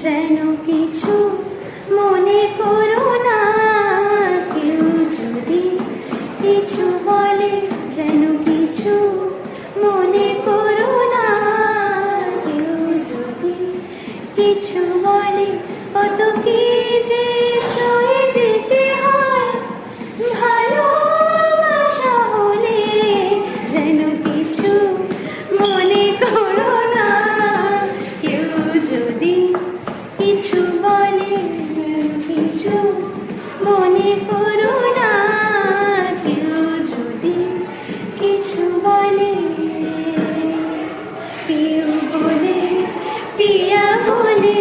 যেন কিছু মনে করো না, কেউ যদি কিছু বলে যেন কিছু মনে করো না, কেউ যদি কিছু বলে কত কি যে সয়ে যেতে হয় ভালোবাসা হলে, যেন কিছু মনে করো না, কেউ যদি কিছু বলে যেন কিছু মনে করো না, কেউ যদি কিছু বলে। কেউ বলে পিয়া বলে